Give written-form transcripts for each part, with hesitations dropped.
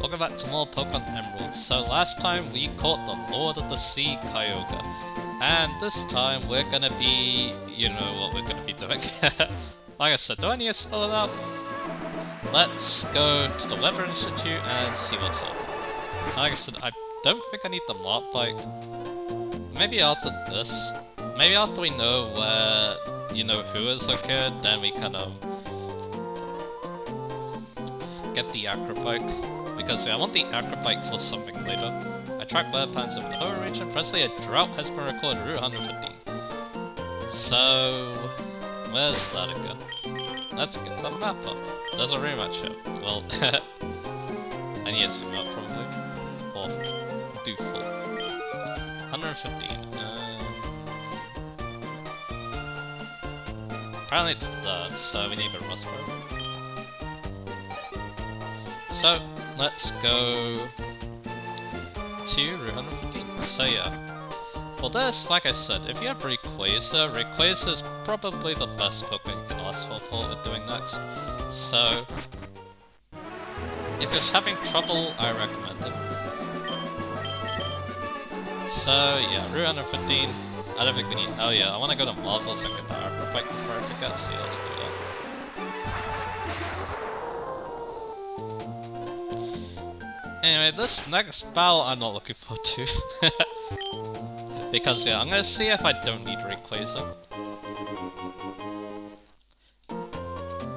welcome back to more Pokemon Emeralds. So last time we caught the Lord of the Sea, Kyogre. And this time we're gonna be... you know what we're gonna be doing. Like I said, do I need to spell it out? Let's go to the Weather Institute and see what's up. Like I said, I don't think I need the Mark Bike. Maybe after this. Maybe after we know where, you know, who is located, then we kind of get the Acrobike. Because I want the Acrobike for something later. I tracked weather patterns of the whole region. Presently a drought has been recorded Route 115. So... where's that again? Let's get the map up. There's a rematch here. Well, I need to zoom up probably. Or do full. 115. Apparently it's third, so we need a Rustboro. So, let's go to Route 115. So yeah. For this, like I said, if you have Rayquaza, Rayquaza is probably the best Pokemon you can ask for what we're doing next. So, if it's having trouble, I recommend it. So yeah, Route 115, I don't think we need... oh yeah, I want to go to Marvel's and get the Acrobike before I forget, so yeah, let's do that. Anyway, this next battle I'm not looking forward to. Because yeah, I'm gonna see if I don't need Rayquaza.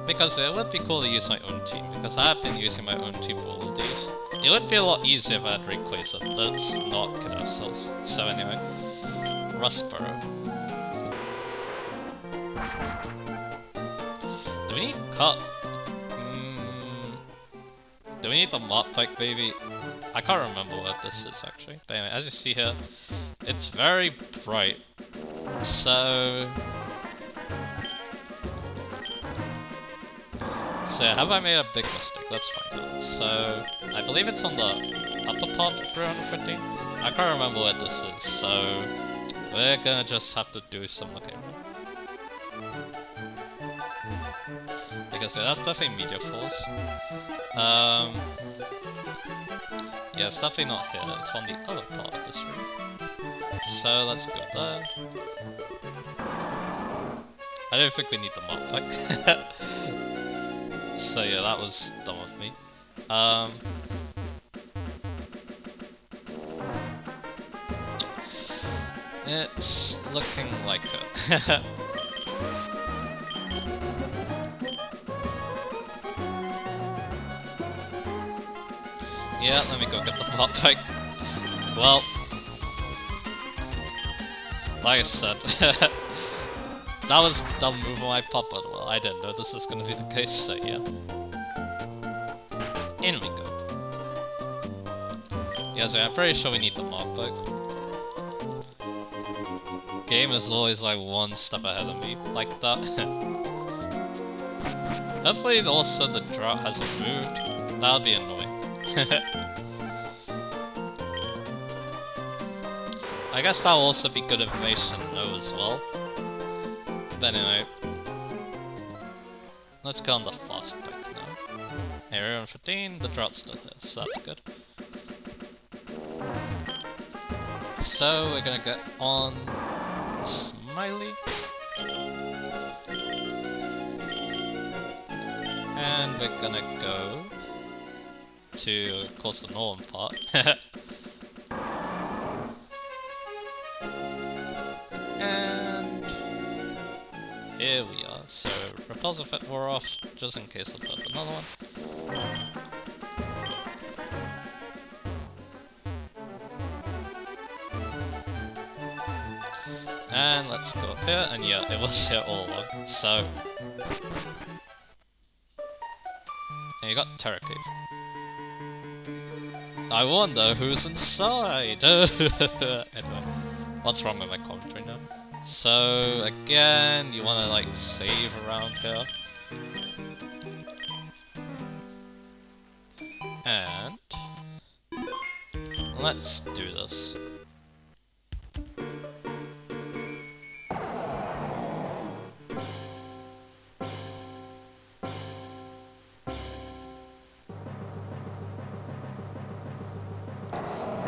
Because it would be cool to use my own team, because I have been using my own team for all of these. It would be a lot easier if I had Rayquaza, that's not Caduceus. So anyway, Rustboro. Do we need Cut? Do we need the Mop Pike, baby? I can't remember what this is actually. But anyway, as you see here, it's very bright. So have I made a big mistake? Let's find out. So I believe it's on the upper part of 350. I can't remember where this is, so we're gonna just have to do some looking around. Because yeah, that's definitely Meteor Falls. Yeah, it's definitely not here, it's on the other part of this room. So let's go there. I don't think we need the Mop Pike. So yeah, that was dumb of me. It's looking like it. Yeah, let me go get the Mop Pike. Well, like I said, that was a dumb move on my part, but well, I didn't know this was gonna be the case, so yeah. In we go. Yeah, so I'm pretty sure we need the Mop Pike. Game is always like one step ahead of me, like that. Hopefully also the drought hasn't moved. That would be annoying. I guess that'll also be good information to know as well. But anyway, let's go on the fast pick now. Area 115, the drought's still here, so that's good. So we're gonna get on Smiley. And we're gonna go to, of course, the northern part. And here we are. So repulsive effect wore off, just in case I've got another one. And let's go up here, and yeah, it was here all along. So and you got Terra Cave. I wonder who's inside! Anyway, what's wrong with my commentary now? So, again, you wanna like save around here. And let's do this.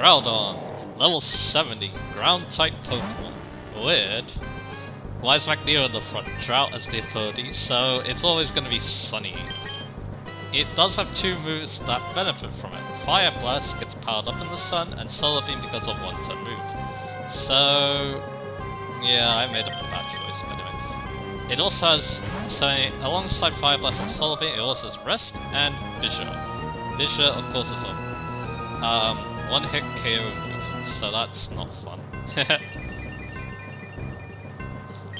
Groudon, level 70, ground type Pokemon. Weird. Why is Magneto in the front? Drought as the ability, so it's always going to be sunny. It does have two moves that benefit from it. Fire Blast gets powered up in the sun, and Solar Beam because of one turn move. So, yeah, I made a bad choice, but anyway. It also has, so alongside Fire Blast and Solar Beam, it also has Rest and Fissure. Fissure, of course, is a one-hit KO move, so that's not fun.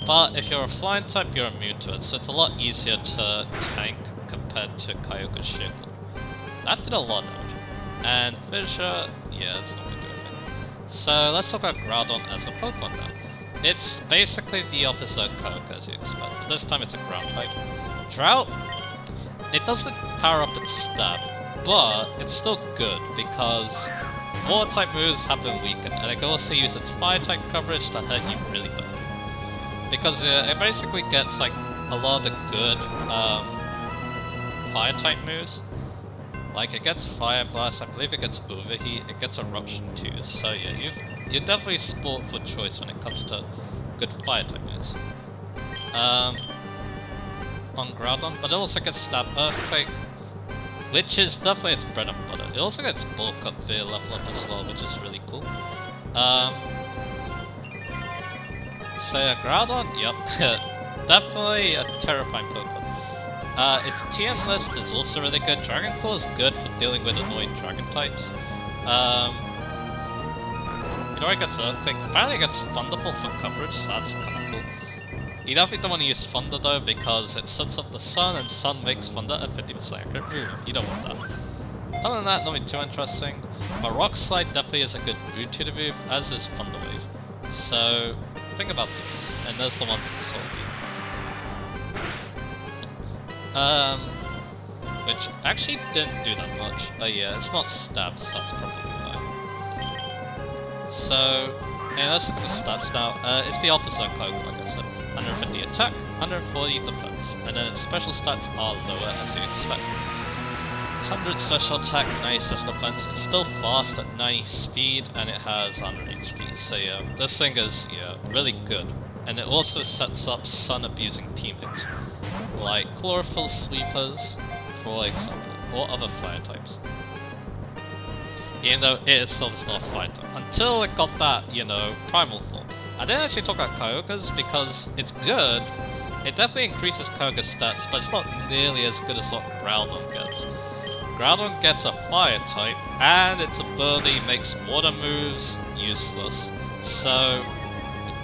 But if you're a flying type, you're immune to it, so it's a lot easier to tank compared to Kyogre's Shackle. That did a lot of damage. And Fissure, yeah, it's not gonna do anything. So let's talk about Groudon as a Pokemon now. It's basically the opposite of Kyogre as you expect, but this time it's a ground type. Drought, it doesn't power up its stab, but it's still good because water type moves have been weakened, and it can also use its fire type coverage to hurt you really bad. Because it basically gets like a lot of the good fire type moves. Like it gets Fire Blast, I believe it gets Overheat, it gets Eruption too. So yeah, you're definitely sport for choice when it comes to good fire type moves. On Groudon, but it also gets Stab Earthquake, which is definitely its bread and butter. It also gets Bulk Up via level up as well, which is really cool. So yeah, Groudon, yep, definitely a terrifying Pokemon. Its TM list is also really good. Dragon Claw is good for dealing with annoying dragon types. It already gets Earthquake. Apparently it gets Thunderbolt for coverage, so that's kinda cool. You definitely don't want to use Thunder though, because it sets up the Sun, and Sun makes Thunder a 50% accurate move. You don't want that. Other than that, nothing too interesting. But Rock Slide definitely is a good boot to the move, as is Thunder Wave. So, think about these, and there's the ones in Soul Beam. Which actually didn't do that much, but yeah, it's not stab, so that's probably why. So, yeah, let's look at the stats now. It's the opposite of Kyogre, like I said. 150 attack, 140 defense, and then its special stats are lower as you expect. 100 special attack, 90 special defense. It's still fast at 90 speed, and it has 100 HP. So yeah, this thing is really good. And it also sets up sun-abusing teammates, like Chlorophyll Sweepers, for example, or other fire types. Even though it itself is not a fire type, until it got that, primal form. I didn't actually talk about Kyogre's because it's good. It definitely increases Kyogre's stats, but it's not nearly as good as what Groudon gets. Groudon gets a fire type, and its ability makes water moves useless. So,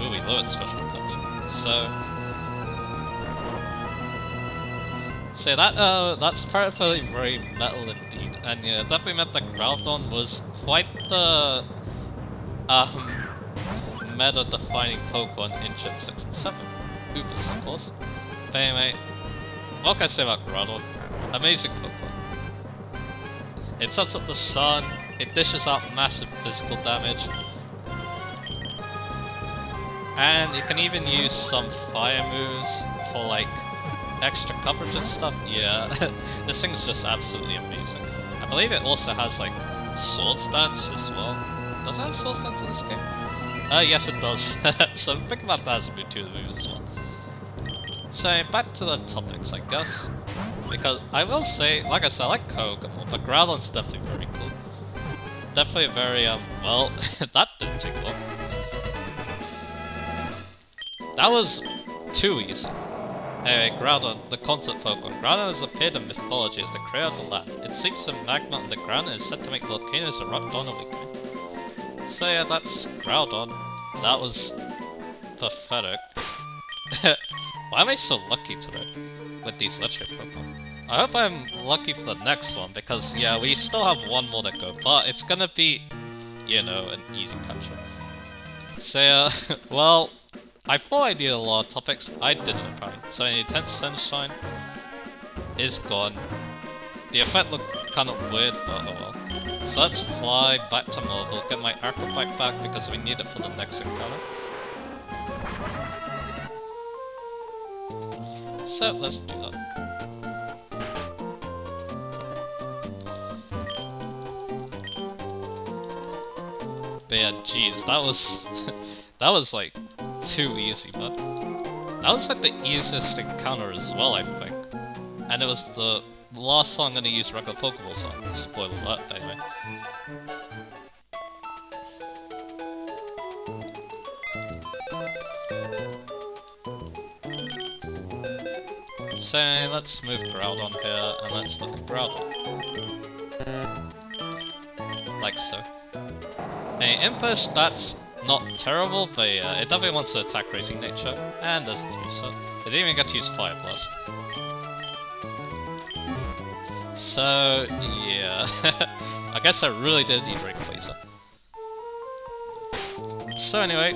ooh, we lowered special defense. So that's apparently very metal indeed, and yeah, definitely meant that Groudon was quite the meta-defining Pokemon in Gen 6 and 7. Oopers, of course. But anyway, what can I say about Groudon? Amazing Pokemon. It sets up the sun, it dishes out massive physical damage, and it can even use some fire moves for like extra coverage and stuff. Yeah, this thing's just absolutely amazing. I believe it also has like Swords Dance as well. Does it have Swords Dance in this game? Yes it does. So think about that as a bit to the moves as well. So back to the topics, I guess. Because I will say, like I said, I like Kyogre more, but Groudon's definitely very cool. Definitely very, well, that didn't take long. That was too easy. Anyway, Groudon, the concept Pokemon. Groudon has appeared in mythology as the creator of the land. It sleeps in magma on the ground and is said to make volcanoes erupt on awakening. So yeah, that's Groudon. That was pathetic. Why am I so lucky today with these legendary Pokemon? I hope I'm lucky for the next one, because yeah, we still have one more to go, but it's gonna be, an easy catch-up. So well, I thought I did a lot of topics, I didn't apparently. So Intense Sunshine is gone. The effect looked kind of weird, but oh well. So let's fly back to Marvel, get my Arcobite back because we need it for the next encounter. So let's do that. But yeah, jeez, that was that was like too easy, but that was like the easiest encounter as well, I think. And it was the last song I'm gonna use regular Pokeballs on. Spoiler alert, anyway. So let's move Groudon here, and let's look at Groudon. Like so. Hey, Impish, that's not terrible, but yeah, it definitely wants to attack Raising Nature, and there's its reset. It didn't even get to use Fire Blast. So, yeah. I guess I really did need Rayquaza. So anyway,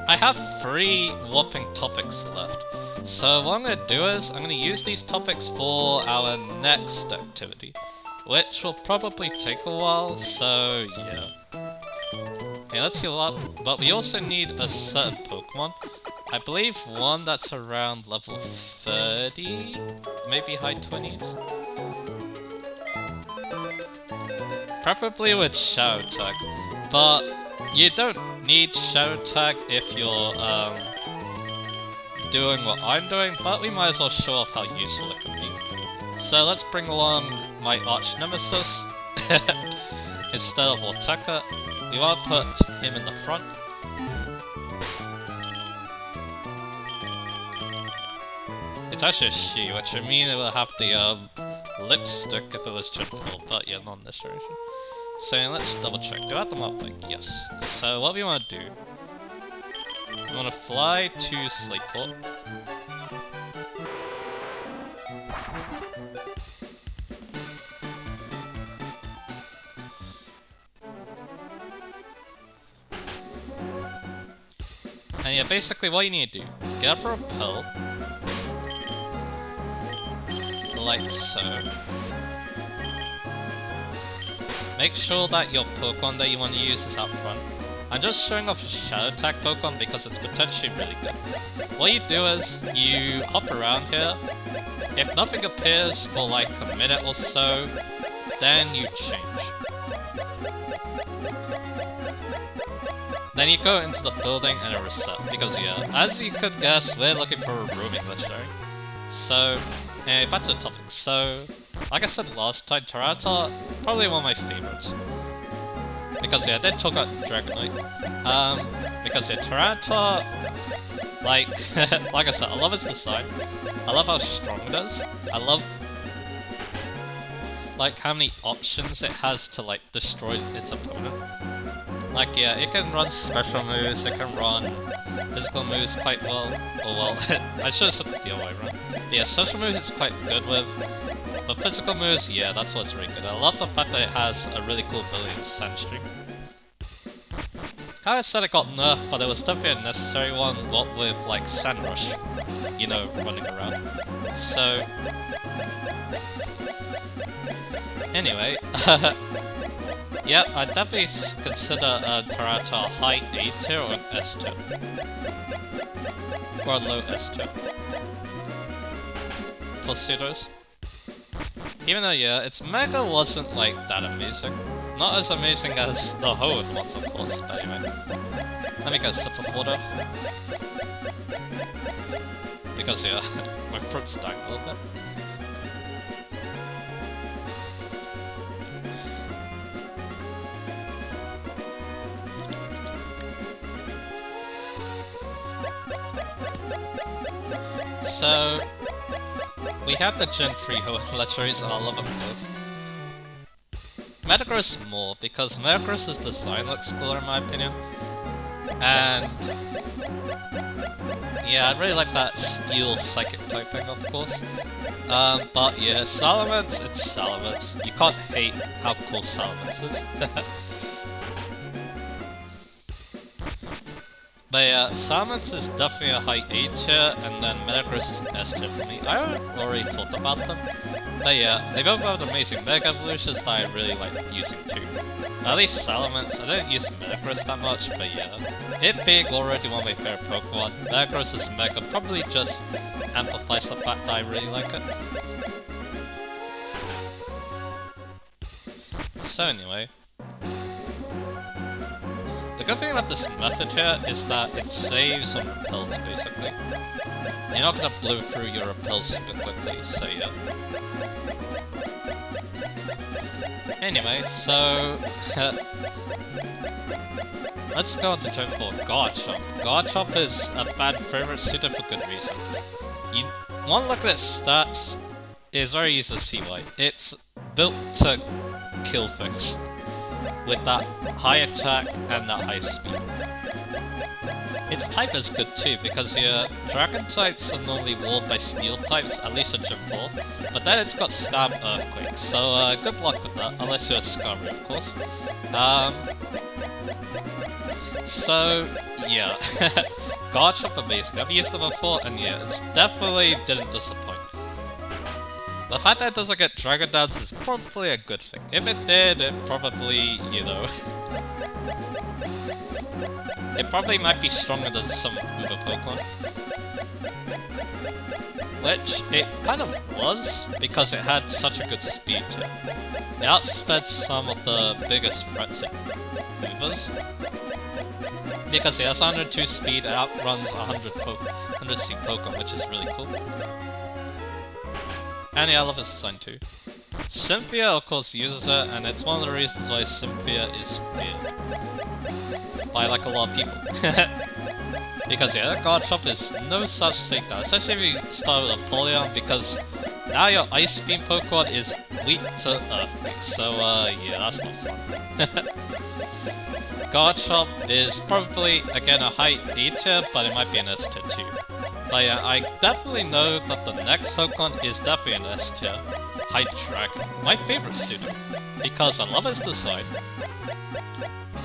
I have 3 whopping topics left. So what I'm going to do is, I'm going to use these topics for our next activity, which will probably take a while, so yeah. Okay, let's heal up, but we also need a certain Pokemon. I believe one that's around level 30, maybe high 20s. Preferably with Shadow Tag, but you don't need Shadow Tag if you're doing what I'm doing, but we might as well show off how useful it can be. So let's bring along my arch nemesis instead of Orteka. We want to put him in the front. It's actually a she, which would mean it will have the lipstick if it was Gen 4, but yeah, not in this generation. So let's double check. Do I have them up? Like, yes. So what we want to do, we want to fly to Slateport. And yeah, basically what you need to do, get a Repel, like so. Make sure that your Pokemon that you want to use is up front. I'm just showing off Shadow Tag Pokemon because it's potentially really good. What you do is, you hop around here. If nothing appears for like a minute or so, then you change. Then you go into the building and a reset, because yeah, as you could guess, we're looking for a roaming legendary. So, anyway, back to the topic. So, like I said last time, Tyranitar, probably one of my favorites. Because yeah, I did talk about Dragonite. Because yeah, Tyranitar, like, like I said, I love its design. I love how strong it is. I love, like, how many options it has to, like, destroy its opponent. Like, yeah, it can run special moves, it can run physical moves quite well. Oh well, I should have said the other way around. Yeah, special moves it's quite good with. But physical moves, yeah, that's what's really good. I love the fact that it has a really cool ability, Sandstream. Kinda said it got nerfed, but it was definitely a necessary one, what with, like, Sand Rush, you know, running around. So... Anyway, yeah, I'd definitely consider Tyranitar high A tier or an S tier. Or a low S tier. For pseudos. Even though, yeah, its Mega wasn't, like, that amazing. Not as amazing as the Hoenn ones, of course, but anyway. Let me get a sip of water. Because, yeah, my throat's dying a little bit. So... we have the Gen 3 Hoenn legendaries and I love them both. Metagross more, because Metagross's design looks cooler in my opinion. And... yeah, I really like that steel psychic typing, of course. But yeah, Salamence, it's Salamence. You can't hate how cool Salamence is. But yeah, Salamence is definitely a high A tier, and then Metagross is an S tier for me. I already talked about them. But yeah, they both have amazing Mega Evolutions that I really like using too. At least Salamence, I don't use Metagross that much, but yeah. It being already one of my favorite Pokemon, Metagross's Mega probably just amplifies the fact that I really like it. So anyway. good thing about this method here is that it saves on repels, basically. You're not gonna blow through your repels super quickly, so yeah. Anyway, so... let's go on to turn 4, Garchomp. Garchomp is a fan favorite suitor for good reason. You want to look at its stats, it's very easy to see why. It's built to kill things with that high attack and that high speed. Its type is good too, because your dragon types are normally walled by steel types, at least in Gym 4, but then it's got Stab Earthquake, so good luck with that, unless you're a Skarmory, of course. So, yeah. Garchomp amazing, I've used it before, and yeah, it definitely didn't disappoint. The fact that it doesn't get Dragon Dance is probably a good thing. If it did, it probably, you know... it probably might be stronger than some Uber Pokemon. Which, it kind of was, because it had such a good speed to it. It outsped some of the biggest threats in Ubers. Because it has 102 speed, it outruns 100 speed Pokemon, which is really cool. And yeah, I love its design too. Cynthia, of course, uses it, and it's one of the reasons why Cynthia is feared by like a lot of people. Because yeah, that Garchomp is no such takedown, especially if you start with Apollyon, because now your Ice Beam Pokemon is weak to Earthquake, so yeah, that's not fun. Garchomp is probably, again, a high A tier, but it might be an S tier too. But yeah, I definitely know that the next Pokemon is definitely an S tier. Hydreigon, my favorite pseudo, because I love its design.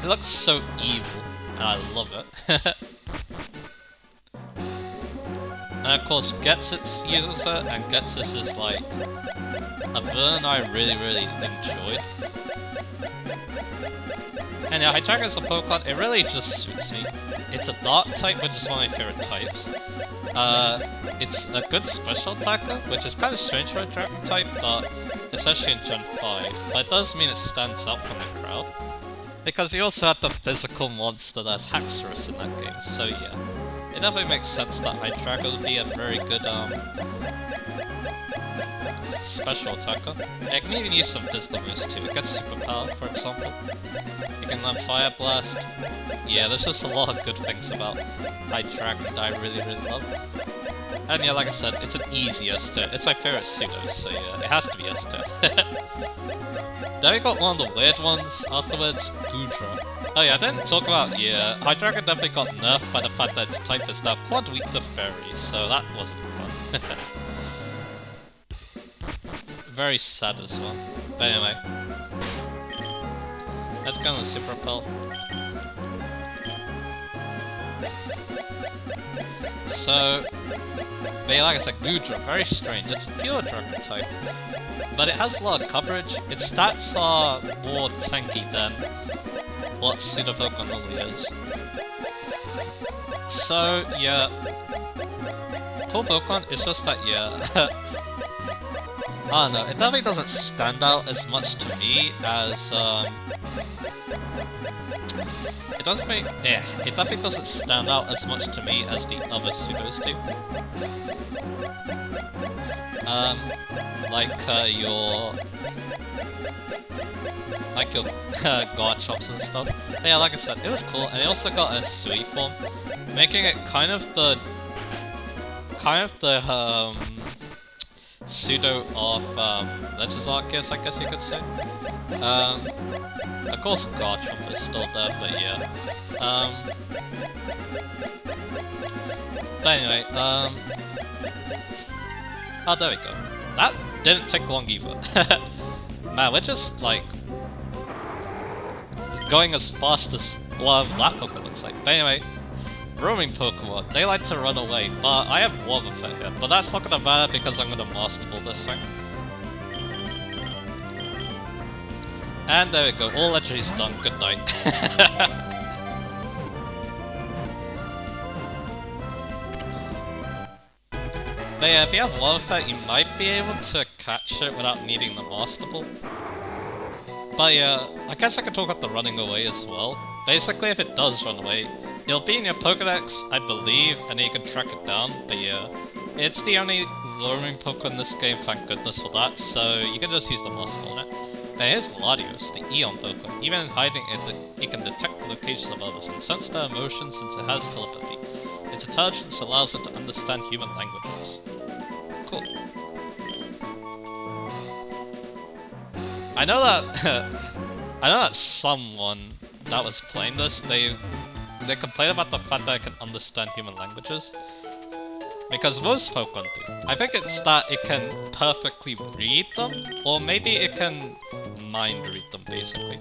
It looks so evil, and I love it. And of course, Ghetsis uses it, and Ghetsis is like a villain I really enjoyed. And yeah, Hydreigon is a Pokemon, it really just suits me. It's a Dark type, which is one of my favorite types. It's a good special attacker, which is kind of strange for a Dragon type, but especially in Gen 5. But it does mean it stands out from the crowd. Because you also have the physical monster that's Haxorus in that game, so yeah. It definitely makes sense that Hydreigon would be a very good, special attacker. It can even use some physical moves too. It gets Superpower, for example. It can learn Fire Blast. Yeah, there's just a lot of good things about Hydreigon that I really love. And yeah, like I said, it's an easy S tier. It's my favorite pseudo, so yeah, it has to be S tier. Then we got one of the weird ones afterwards, Groudon. Oh yeah, I didn't talk about, yeah, Hydreigon definitely got nerfed by the fact that its type is now quad weak to fairies, so that wasn't fun. Very sad as well. But anyway. Let's go on the Super Repel. So, but yeah, like I said, Groudon, very strange. It's a pure Dragon type, but it has a lot of coverage. Its stats are more tanky than what Pseudo Pokemon normally is. So, yeah. Cool Pokemon, it's just that, yeah. I don't know, it definitely doesn't stand out as much to me as, it definitely doesn't stand out as much to me as the other pseudos do. Like your Garchomps and stuff. But yeah, like I said, it was cool, and it also got a Sui form, making it kind of the pseudo of Legends Arceus, I guess you could say. Of course Garchomp is still there, but yeah. But anyway, oh, there we go. That didn't take long either. Man, we're just like going as fast as that Pokemon looks like. But anyway, roaming Pokemon, they like to run away, but I have Wobbuffet here, but that's not gonna matter because I'm gonna Master Ball this thing. And there we go, all legendary's done, good night. But yeah, if you have Wobbuffet, you might be able to catch it without needing the Master Ball. But yeah, I guess I could talk about the running away as well. basically if it does run away, it'll be in your Pokédex, I believe, and then you can track it down, but yeah. It's the only roaming Pokemon in this game, thank goodness for that, so you can just use the Master on it. Then here's Latios, the Eon Pokemon. Even in hiding, it can detect the locations of others and sense their emotions since it has telepathy. Its intelligence allows it to understand human languages. Cool. I know that someone that was playing this, they complained about the fact that it can understand human languages. Because most Pokemon do. I think it's that it can perfectly read them, or maybe it can mind read them, basically.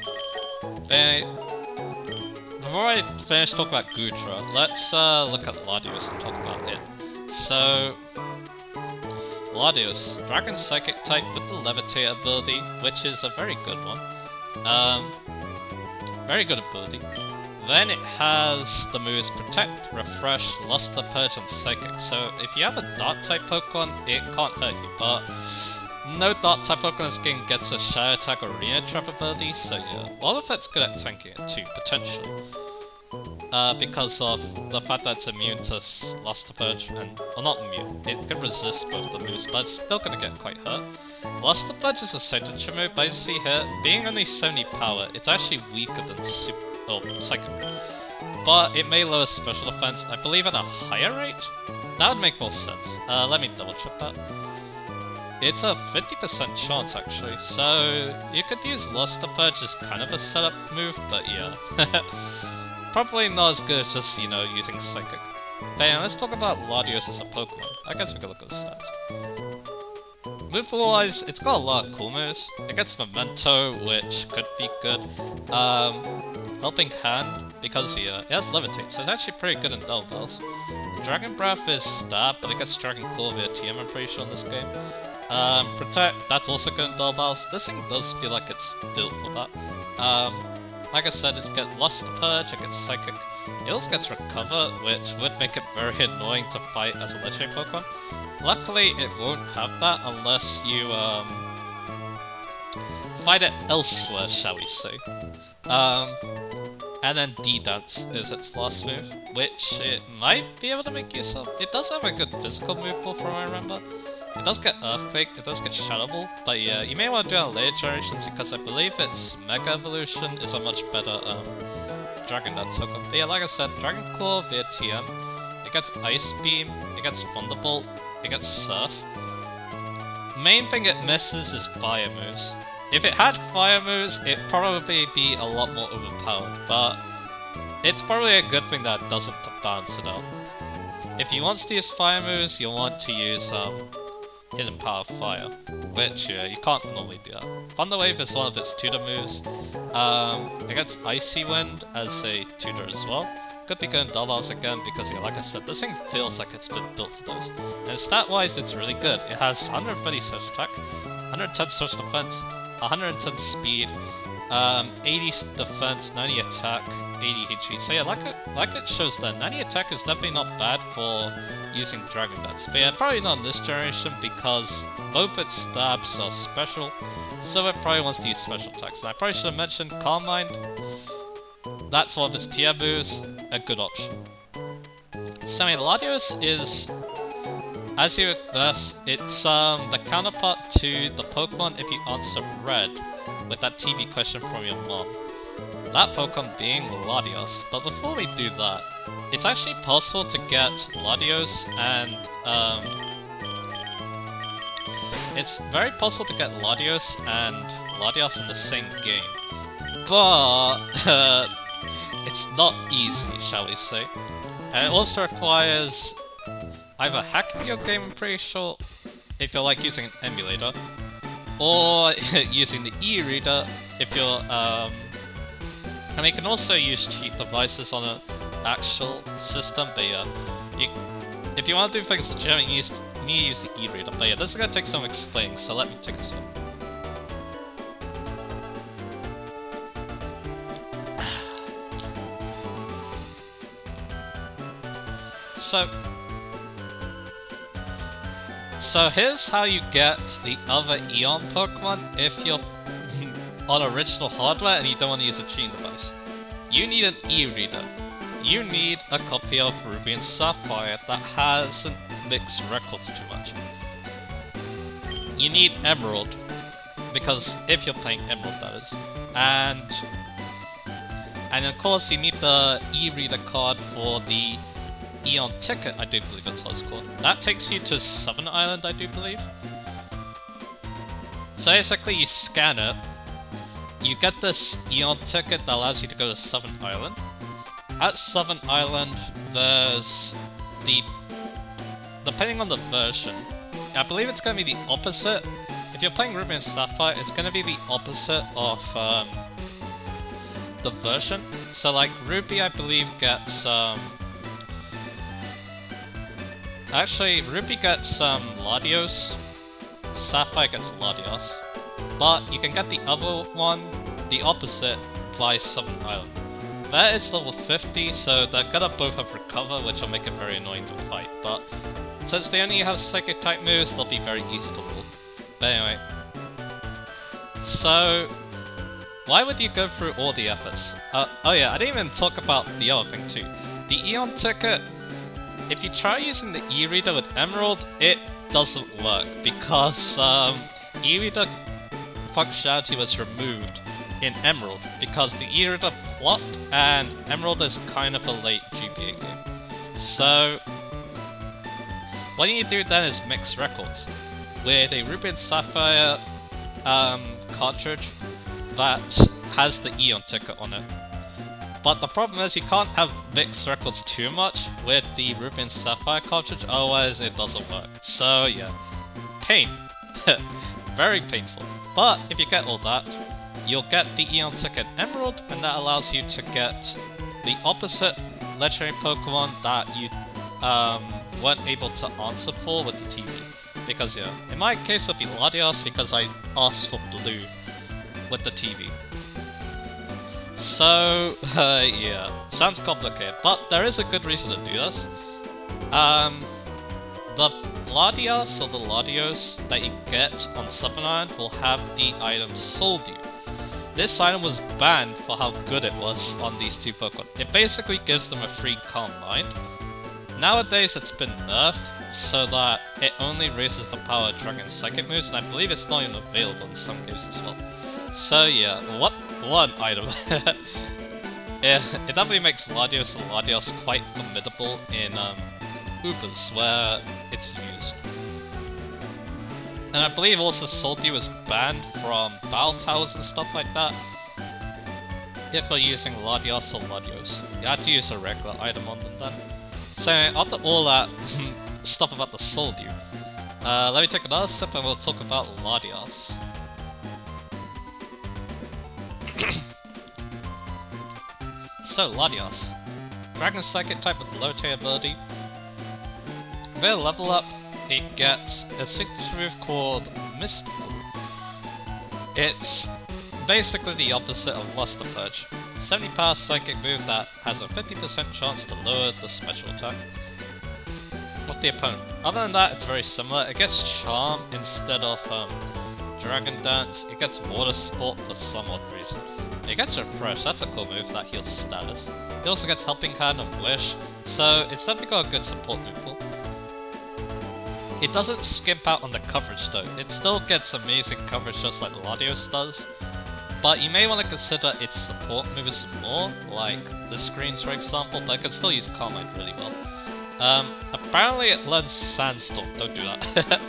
Before I finish talking about Groudon, let's look at Latios and talk about it. So, Latios, Dragon Psychic type with the Levitate ability, which is a very good one. Very good ability. Then it has the moves Protect, Refresh, Luster, Purge, and Psychic. So if you have a Dark-type Pokemon, it can't hurt you, but no Dark-type Pokemon in this game gets a Shadow Attack or Arena Trap ability, so yeah. All of it's good at tanking it too, potentially. Because of the fact that it's immune to Luster Purge, and, well, not immune, it can resist both the moves, but it's still gonna get quite hurt. Luster Purge is a signature move, but as you see here, being only 70 power, it's actually weaker than Psychic. But it may lower special defense, I believe at a higher rate? That would make more sense. Let me double check that. It's a 50% chance actually, so you could use Luster Purge as kind of a setup move, but yeah. Probably not as good as just, you know, using Psychic. But yeah, let's talk about Latios as a Pokemon. I guess we could look at the stats. Move-wise, it's got a lot of cool moves. It gets Memento, which could be good. Helping Hand, because it has Levitate, so it's actually pretty good in Double Bells. Dragon Breath is Stab, but it gets Dragon Claw via TM, I'm pretty sure, in this game. Protect, that's also good in Double Bells. This thing does feel like it's built for that. Like I said, it's got Luster Purge, it gets Psychic. It also gets Recover, which would make it very annoying to fight as a legendary Pokemon. Luckily, it won't have that unless you, fight it elsewhere, shall we say. And then D-Dance is its last move, which it might be able to make use of. It does have a good physical move pool from what I remember. It does get Earthquake, it does get Shadow Ball, but yeah, you may want to do it on later generations because I believe its Mega Evolution is a much better Dragon Dance Pokemon. But yeah, like I said, Dragon Claw via TM, it gets Ice Beam, it gets Thunderbolt, it gets Surf. Main thing it misses is Fire moves. If it had Fire moves, it'd probably be a lot more overpowered, but it's probably a good thing that it doesn't to balance it out. If you want to use Fire moves, you'll want to use Hidden Power Fire, which you can't normally do that. Thunder Wave is one of its tutor moves. It gets Icy Wind as a tutor as well. Could be good in Double Bells again because, yeah, like I said, this thing feels like it's been built for those. And stat-wise, it's really good. It has 130 Search Attack, 110 Search Defense, 110 Speed, 80 Defense, 90 Attack, 80 HP. So yeah, like it shows that 90 Attack is definitely not bad for using Dragon Dance. But yeah, probably not in this generation because both its stabs are special, so it probably wants to use special attacks. And I probably should have mentioned Calm Mind. That's one of its tier moves, a good option. So I mean, Latios is, as you would guess, it's the counterpart to the Pokemon if you answer red with that TV question from your mom. That Pokemon being Latios. But before we do that, it's actually possible to get Latios and it's very possible to get Latios and Latios in the same game. But it's not easy, shall we say. And it also requires either hacking your game, I'm pretty sure, if you're like using an emulator, or using the e-reader if you're and you can also use cheap devices on an actual system, but yeah, if you want to do things legit, you need to use the e-reader. But yeah, this is gonna take some explaining, so let me take a swim. So here's how you get the other Eon Pokemon if you're on original hardware and you don't want to use a cheating device. you need an e-reader. You need a copy of Ruby and Sapphire that hasn't mixed records too much. You need Emerald, because if you're playing Emerald, that is. And of course you need the e-reader card for the Eon ticket, I do believe that's what it's called. That takes you to Southern Island, I do believe. So basically you scan it, you get this Eon ticket that allows you to go to Southern Island. At Southern Island, there's the... depending on the version, I believe it's going to be the opposite. If you're playing Ruby and Sapphire, it's going to be the opposite of the version. So like Ruby, I believe, gets... actually, Ruby gets Latios, Sapphire gets Latios, but you can get the other one, the opposite, by Southern Island. That is level 50, so they're gonna both have Recover, which will make it very annoying to fight, but since they only have Psychic type moves, they'll be very easy to rule. But anyway, so why would you go through all the efforts? Oh yeah, I didn't even talk about the other thing too. The Eon ticket, if you try using the e-reader with Emerald, it doesn't work because e-reader functionality was removed in Emerald because the e-reader flopped and Emerald is kind of a late GBA game. So what you do then is mix records with a Ruby and Sapphire cartridge that has the Eon ticket on it. But the problem is you can't have mixed records too much with the Ruby and Sapphire cartridge, otherwise it doesn't work. So yeah, pain. Very painful. But if you get all that, you'll get the Eon ticket Emerald, and that allows you to get the opposite legendary Pokemon that you weren't able to answer for with the TV. Because yeah, in my case it'll be Latios because I asked for Blue with the TV. So, yeah, sounds complicated, but there is a good reason to do this. The Latias or the Latios that you get on Southern Island will have the item Soul Dew. This item was banned for how good it was on these two Pokemon. It basically gives them a free Calm Mind. Nowadays it's been nerfed so that it only raises the power of Dragon Psychic moves, and I believe it's not even available in some cases as well. So yeah, what one item. Yeah, it definitely makes Latios and Latios quite formidable in Ubers, where it's used. And I believe also Soul Dew was banned from Battle Towers and stuff like that. If you're using Latios or Latios. You have to use a regular item on them then. So after all that stuff about the Soul Dew, let me take another sip and we'll talk about Latios. So, Latios. Dragon Psychic type with low T ability. With a level up, it gets a signature move called Mystical. It's basically the opposite of Luster Purge. 70 power psychic move that has a 50% chance to lower the special attack of the opponent. Other than that, it's very similar. It gets Charm instead of Dragon Dance. It gets Water Sport for some odd reason. It gets Refresh, that's a cool move that heals status. It also gets Helping Hand and Wish, so it's definitely got a good support move pool. It doesn't skimp out on the coverage though. It still gets amazing coverage just like Latios does, but you may want to consider its support moves more, like the screens for example, but it can still use Calm Mind really well. Apparently it learns Sandstorm, don't do that.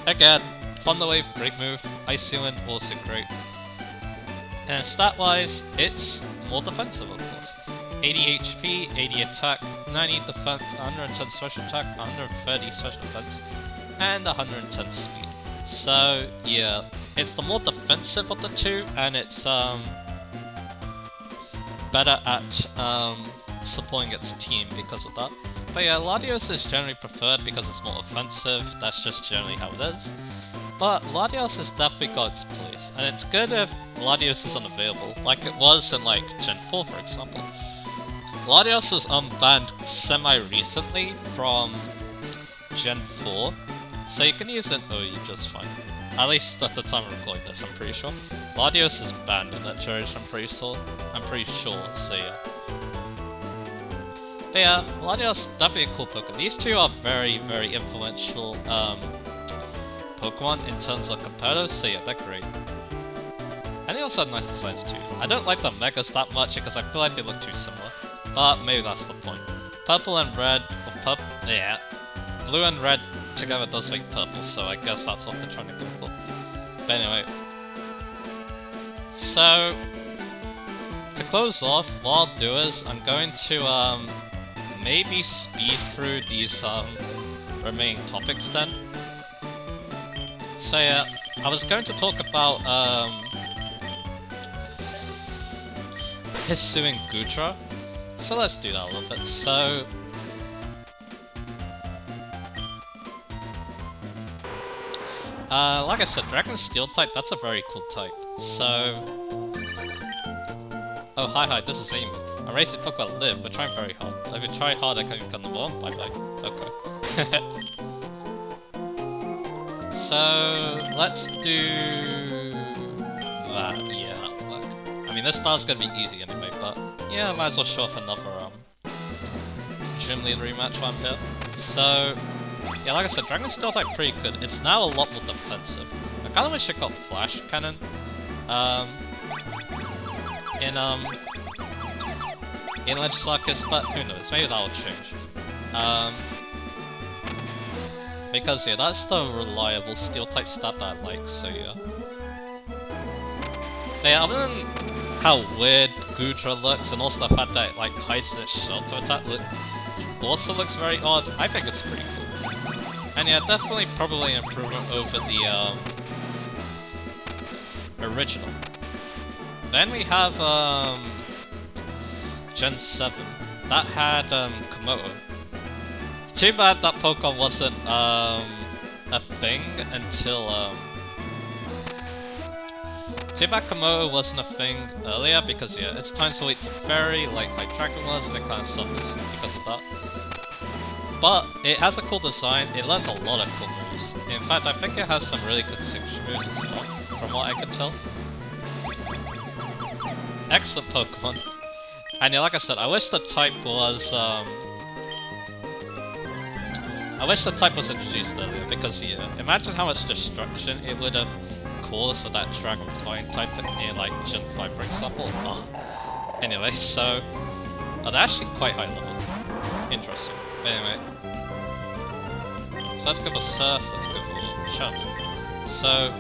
Again, Thunder Wave, great move, Icy Wind, also great. And stat-wise, it's more defensive, of course. 80 HP, 80 attack, 90 defense, 110 special attack, 130 special defense, and 110 speed. So, yeah, it's the more defensive of the two, and it's better at supporting its team because of that. But yeah, Latios is generally preferred because it's more offensive, that's just generally how it is. But Latios has definitely got its place, and it's good if Latios is unavailable, like it was in like Gen 4 for example. Latios was unbanned semi-recently from Gen 4, so you can use it OU just fine. At least at the time of recording this, I'm pretty sure. Latios is banned in that generation, I'm pretty sure, so yeah. But yeah, Latios, definitely a cool Pokemon. These two are very, very influential Pokemon in terms of competitive, so yeah, they're great. And they also have nice designs too. I don't like the Megas that much because I feel like they look too similar, but maybe that's the point. Purple and red, or yeah, blue and red together does make purple, so I guess that's what they're trying to go for. But anyway, so to close off, what I'll do is I'm going to maybe speed through these remaining topics then. So yeah, I was going to talk about pursuing Goodra, so let's do that a little bit. So like I said, Dragon Steel type, that's a very cool type. So oh hi, this is Amy. I'm racing Pokemon Live, we're trying very hard. If you try hard, I can become number 1. Bye bye. Okay. So let's do that. Yeah, that'll work. I mean, this battle's gonna be easy anyway, but yeah, I might as well show off another Gym Leader rematch while I'm here. So yeah, like I said, Dragon Steel type pretty good. It's now a lot more defensive. I kinda wish it got Flash Cannon in Legends Arceus, but who knows, maybe that'll change. Because yeah, that's the reliable Steel type stat that I like, so yeah. But yeah, other than how weird Goodra looks, and also the fact that it like hides its shell to attack also looks very odd, I think it's pretty cool. And yeah, definitely probably an improvement over the original. Then we have Gen 7. That had Komodo. Too bad that Pokemon wasn't a thing until too bad Komodo wasn't a thing earlier, because yeah, its time to wait to Fairy like Dragon was, and it kind of suffers because of that. But it has a cool design, it learns a lot of cool moves. In fact, I think it has some really good signature moves as well, from what I can tell. Excellent Pokemon. And yeah, like I said, I wish the type was introduced earlier, because yeah, imagine how much destruction it would have caused with that Dragon Flying type in like Gen 5 for example. Oh. Anyway, so they're actually quite high level. Interesting. But anyway, so let's go for Surf, let's go for Chum. So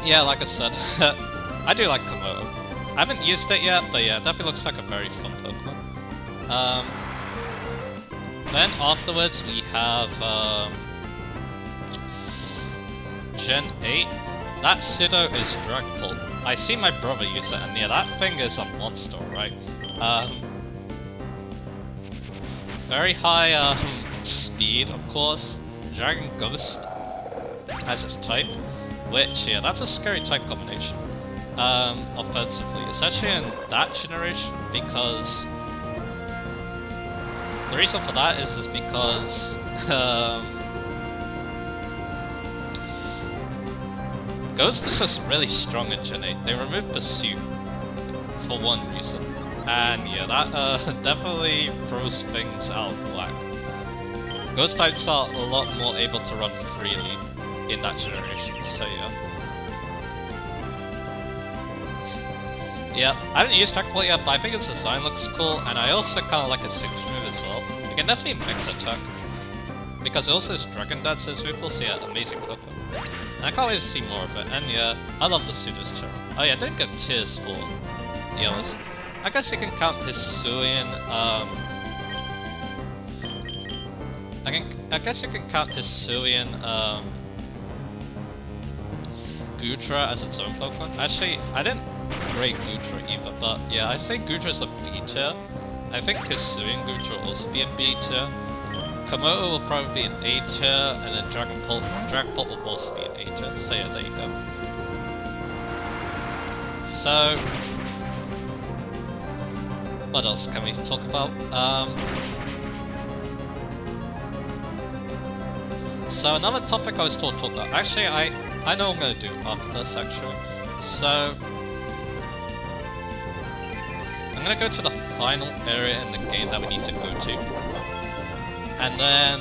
yeah, like I said, I do like Komodo. I haven't used it yet, but yeah, it definitely looks like a very fun Pokemon. Then afterwards we have Gen 8. That Pseudo is Dragon Bolt. I see my brother use it, and yeah, that thing is a monster, right? Very high speed, of course. Dragon Ghost as its type, which yeah, that's a scary type combination. Offensively, especially in that generation, because the reason for that is because Ghost is just really strong in Gen 8. They removed Pursuit for one reason, and yeah, that definitely throws things out of whack. Ghost types are a lot more able to run freely in that generation, so yeah. Yeah, I haven't used Dragon Bolt yet, but I think its design looks cool, and I also kind of like its signature move as well. You can definitely mix attack, because it also has Dragon Dance as move, so yeah, amazing Pokemon. And I can't wait to see more of it, and yeah, I love the Pseudo's Chara. Oh yeah, I didn't get tiers for the others. I guess you can count Hisuian, I guess you can count Hisuian, Goodra as its own Pokemon. Actually, I didn't rate Goodra either, but yeah, I say Goodra's a B tier. I think Hisuian Goodra will also be a B tier. Komodo will probably be an A tier, and then Dragon Bolt will also be an A tier. So yeah, there you go. So what else can we talk about? So another topic I was told to talk about. Actually, I know what I'm gonna do after this actually. So I'm gonna go to the final area in the game that we need to go to. And then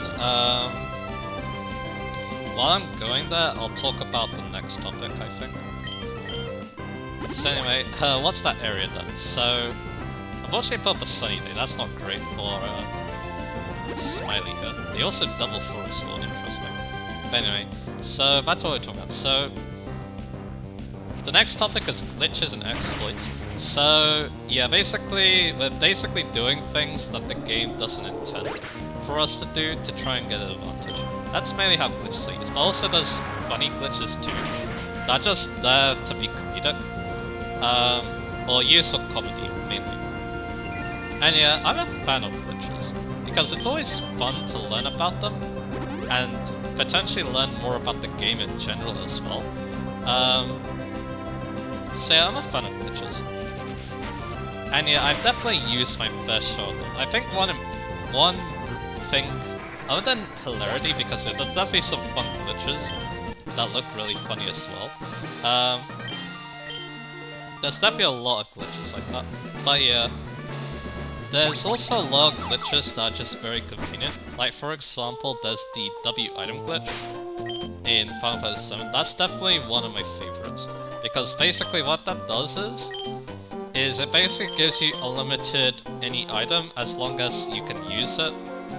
while I'm going there, I'll talk about the next topic, I think. So anyway, what's that area then? So unfortunately I put up a sunny day, that's not great for Smiley here. They also double forest, interesting. But anyway, so back to what we're talking about. So the next topic is glitches and exploits. So yeah, basically we're basically doing things that the game doesn't intend for us to do to try and get an advantage. That's mainly how glitches are used, but also there's funny glitches too. They're just there to be comedic, or used for comedy mainly. And yeah, I'm a fan of glitches because it's always fun to learn about them and potentially learn more about the game in general as well. So yeah, I'm a fan of glitches. And yeah, I've definitely used my fair share of them. I think one thing, other than hilarity, because there's definitely some fun glitches that look really funny as well. There's definitely a lot of glitches like that. But yeah, there's also a lot of glitches that are just very convenient. Like for example, there's the W item glitch in Final Fantasy VII. That's definitely one of my favorites. Because basically what that does is it basically gives you unlimited any item as long as you can use it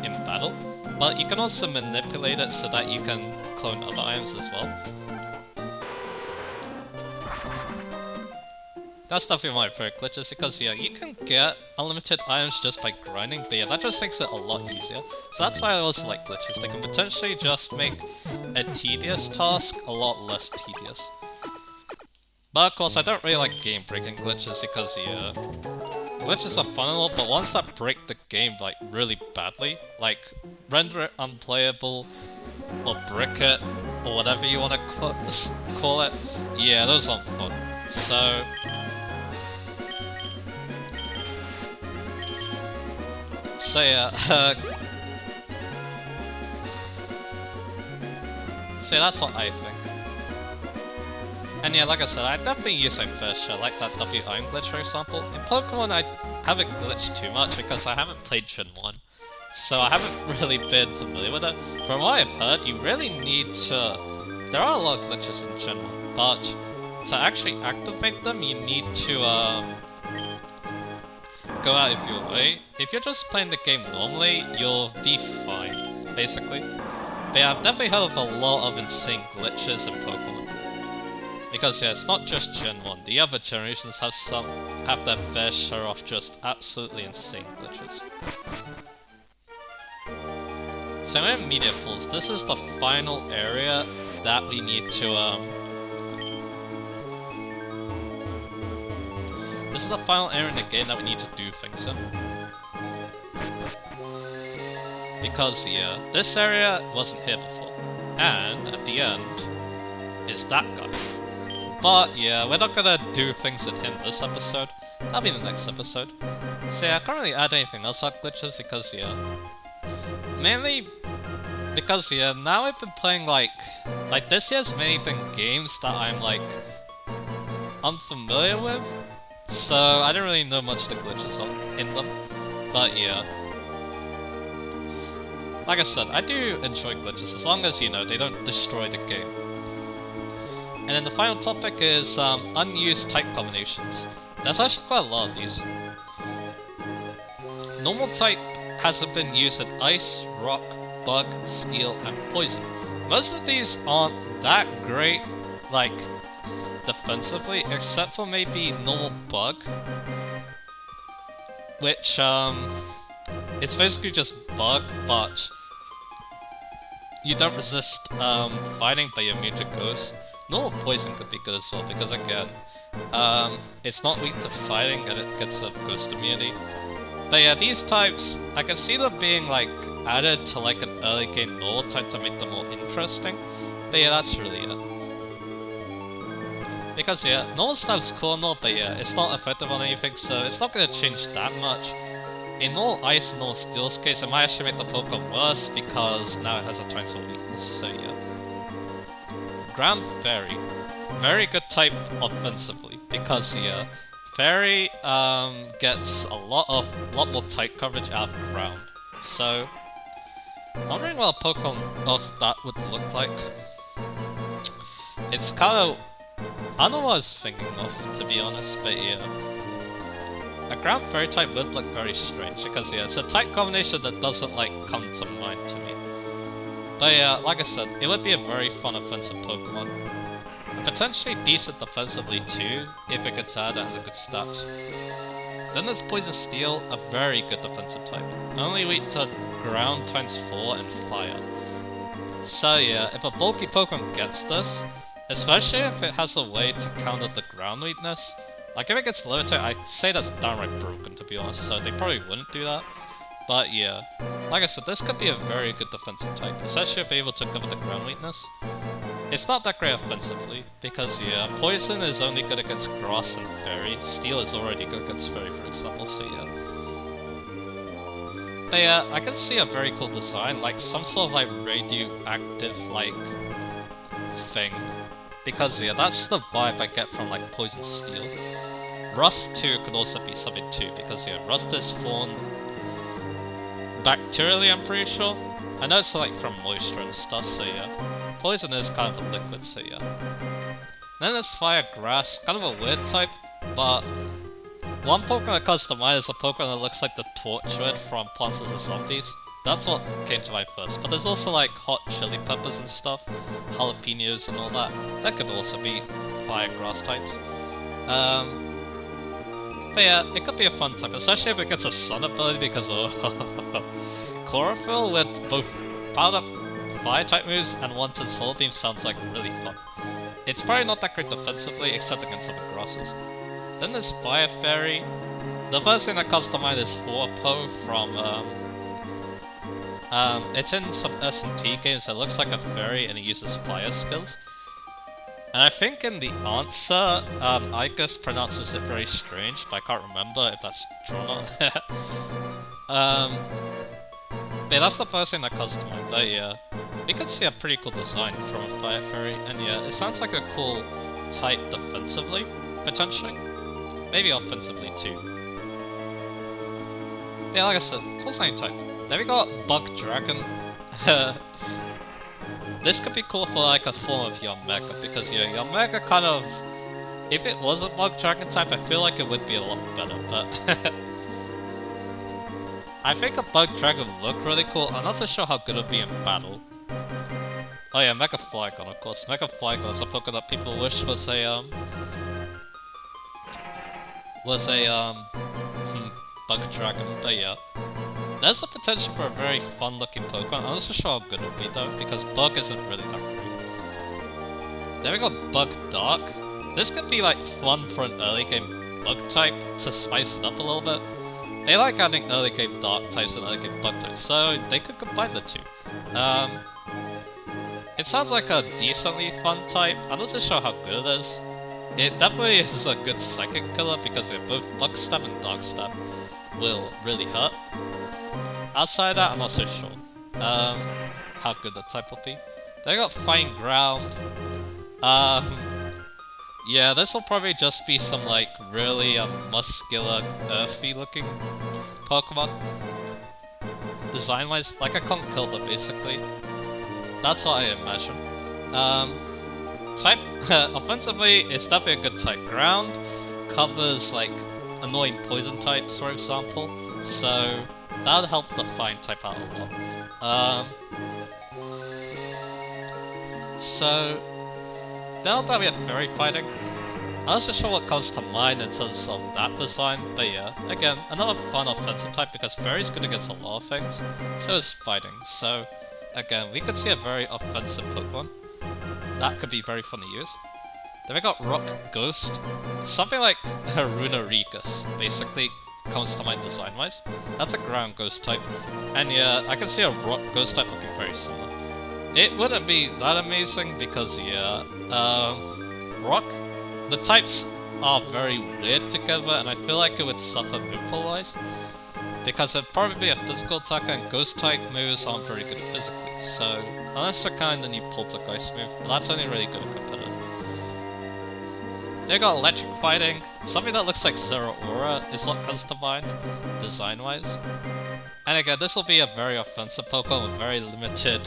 in battle. But you can also manipulate it so that you can clone other items as well. That's definitely my favorite glitches because yeah, you can get unlimited items just by grinding, but yeah, that just makes it a lot easier. So that's why I also like glitches. They can potentially just make a tedious task a lot less tedious. But of course, I don't really like game-breaking glitches because yeah, glitches are fun and all, but ones that break the game like really badly, like render it unplayable, or brick it, or whatever you want to call it, yeah, those aren't fun. So yeah, so that's what I think. And yeah, like I said, I definitely use my fair share, like that W item glitch for example. In Pokemon I haven't glitched too much because I haven't played Gen 1, so I haven't really been familiar with it. From what I've heard, you really need to... There are a lot of glitches in Gen 1, but to actually activate them, you need to go out of your way. If you're just playing the game normally, you'll be fine, basically. But yeah, I've definitely heard of a lot of insane glitches in Pokemon. Because yeah, it's not just Gen 1, the other generations have their fair share of just absolutely insane glitches. So we're in Meteor Falls. This is the final area that we need to This is the final area in the game that we need to do things in. Because yeah, this area wasn't here before. And at the end is that guy. But yeah, we're not gonna do things with him this episode. That'll be the next episode. So yeah, I can't really add anything else about glitches because yeah, mainly because yeah, now I've been playing like this year's mainly been games that I'm like unfamiliar with, so I don't really know much of the glitches in them. But yeah, like I said, I do enjoy glitches as long as you know they don't destroy the game. And then the final topic is unused type combinations. There's actually quite a lot of these. Normal type hasn't been used in Ice, Rock, Bug, Steel, and Poison. Most of these aren't that great, like, defensively, except for maybe Normal Bug. Which, it's basically just Bug, but you don't resist fighting, but you're immune to Ghost. Normal Poison could be good as well, because again, it's not weak to fighting and it gets a Ghost immunity. But yeah, these types, I can see them being like added to like an early game normal type to make them more interesting. But yeah, that's really it. Because yeah, normal stuff's cool and all, but yeah, it's not effective on anything, so it's not gonna change that much. in all Ice and all Steel's case, it might actually make the Pokemon worse because now it has a Type weakness, so yeah. Ground Fairy. Very good type offensively, because yeah, Fairy gets a lot more type coverage out of ground. So I'm wondering what a Pokemon of that would look like. It's kind of, I don't know what I was thinking of, to be honest, but yeah. A Ground Fairy type would look very strange, because yeah, it's a type combination that doesn't like come to mind to me. But yeah, like I said, it would be a very fun offensive Pokemon. And potentially decent defensively too, if it gets added as a good stat. Then there's Poison Steel, a very good defensive type. Only weak to Ground times 4 and Fire. So yeah, if a bulky Pokemon gets this, especially if it has a way to counter the ground weakness, like if it gets low tier, I'd say that's downright broken, to be honest, so they probably wouldn't do that. But yeah, like I said, this could be a very good defensive type, especially if able to cover the ground weakness. It's not that great offensively, because yeah, Poison is only good against Grass and Fairy, Steel is already good against Fairy for example, so yeah. But yeah, I can see a very cool design, like some sort of like radioactive like thing. Because yeah, that's the vibe I get from like Poison Steel. Rust too could also be something too, because yeah, Rust is formed bacterially, I'm pretty sure. I know it's like from moisture and stuff, so yeah. Poison is kind of a liquid, so yeah. Then there's Fire Grass, kind of a weird type, but one Pokemon that comes to mind is a Pokemon that looks like the Torchwood from Plants vs Zombies. That's what came to mind first, but there's also like hot chili peppers and stuff, jalapenos and all that. That could also be fire grass types. But yeah, it could be a fun type, especially if it gets a sun ability because of Chlorophyll with both powered up fire type moves and one-turn Solar Beam sounds like really fun. It's probably not that great defensively except against other grasses. Then there's Fire Fairy. The first thing that comes to mind is Horpo from it's in some S&T games. It looks like a fairy and it uses fire skills. And I think in the answer, Igus pronounces it very strange, but I can't remember if that's true or not. But that's the first thing that comes to mind. But yeah, we could see a pretty cool design from a Fire Fairy, and yeah, it sounds like a cool type defensively, potentially. Maybe offensively too. Yeah, like I said, cool sounding type. Then we got Bug Dragon. This could be cool for like a form of Yamega, because yeah, Yamega kind of... If it was a Bug Dragon type, I feel like it would be a lot better, but... I think a Bug Dragon would look really cool. I'm not so sure how good it would be in battle. Oh yeah, Mega Flygon, of course. Mega Flygon is a Pokemon that people wish was a, Bug Dragon, but yeah. There's the potential for a very fun-looking Pokemon. I'm not so sure how good it would be though, because Bug isn't really that great. Then we got Bug Dark. This could be like fun for an early game Bug type to spice it up a little bit. They like adding early game Dark types and early game Bug types, so they could combine the two. It sounds like a decently fun type. I'm not so sure how good it is. It definitely is a good Psychic killer because both Bug Stab and Dark Stab will really hurt. Outside of that, I'm not so sure how good the type will be. They got Fine Ground. Yeah, this will probably just be some like really muscular, earthy looking Pokemon. Design-wise, like a Conkeldurr basically. That's what I imagine. Type, offensively, it's definitely a good type. Ground covers like annoying poison types, for example, so that would help the fine type out a lot. So now that we have fairy fighting, I'm not so sure what comes to mind in terms of that design, but yeah, again, another fun offensive type because fairy's good against a lot of things, so is fighting, so again, we could see a very offensive Pokemon. That could be very fun to use. Then we got Rock Ghost. Something like Runarigus, basically, comes to mind design-wise. That's a ground ghost type. And yeah, I can see a Rock Ghost type looking very similar. It wouldn't be that amazing because, yeah, Rock, the types are very weird together and I feel like it would suffer move-wise. because it'd probably be a physical attacker, and ghost type moves aren't very good physically, so unless they're kind of the new poltergeist move, but that's only really good at competitive. They got electric fighting. Something that looks like Zero Aura is what comes to mind, design-wise. And again, this will be a very offensive Pokemon with very limited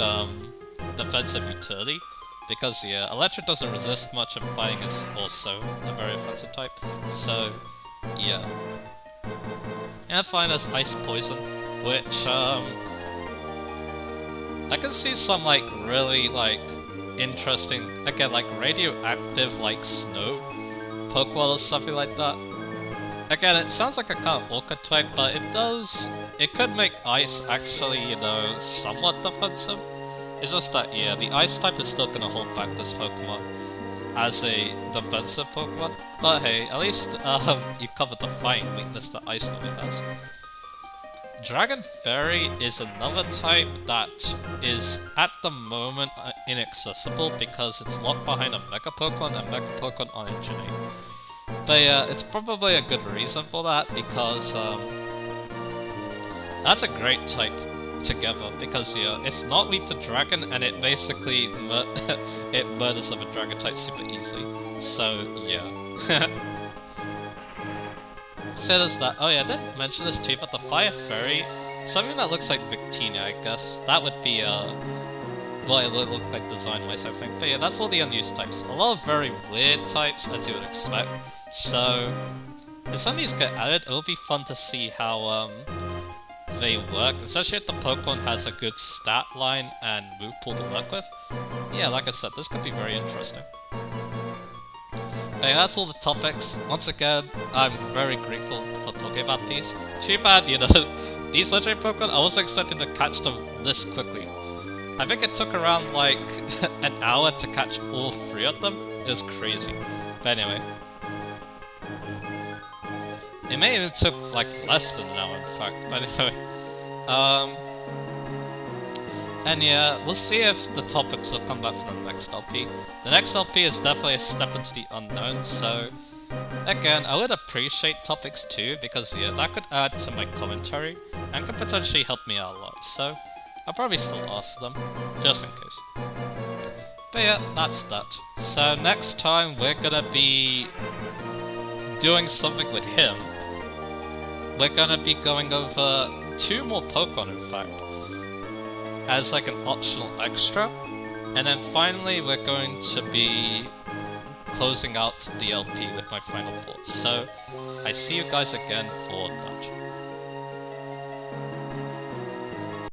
defensive utility. Because yeah, electric doesn't resist much and fighting is also a very offensive type. So yeah. And finally there's Ice Poison, which I can see some like really like interesting, again like radioactive like snow Pokemon or something like that. Again, it sounds like a kind of Orca type, but it could make Ice actually, you know, somewhat defensive. It's just that, yeah, the Ice type is still gonna hold back this Pokemon as a defensive Pokemon. But hey, at least you covered the fighting weakness that Ice only has. Dragon Fairy is another type that is, at the moment, inaccessible because it's locked behind a Mega Pokemon and Mega Pokemon aren't engineered. But yeah, it's probably a good reason for that because that's a great type together because yeah, it's not weak to Dragon and it basically it murders other Dragon types super easily. So yeah. So there's that. Oh yeah, I didn't mention this too, but the Fire Fairy, something that looks like Victina, I guess. That would be well, it would look like design-wise, I think. But yeah, that's all the unused types. A lot of very weird types, as you would expect. So if some of these get added, it'll be fun to see how they work, especially if the Pokemon has a good stat line and move pool to work with. Yeah, like I said, this could be very interesting. But yeah, that's all the topics. Once again, I'm very grateful for talking about these. Too bad, you know, these legendary Pokemon, I wasn't expecting to catch them this quickly. I think it took around like an hour to catch all 3 of them. It was crazy. But anyway. It may even took like less than an hour in fact, but anyway. And yeah, we'll see if the topics will come back for the next LP. The next LP is definitely a step into the unknown, so again, I would appreciate topics too, because yeah, that could add to my commentary, and could potentially help me out a lot, so I'll probably still ask them, just in case. But yeah, that's that. So next time we're gonna be doing something with him. We're gonna be going over 2 more Pokemon in fact, as like an optional extra, and then finally we're going to be closing out the LP with my final thoughts. So I see you guys again for that.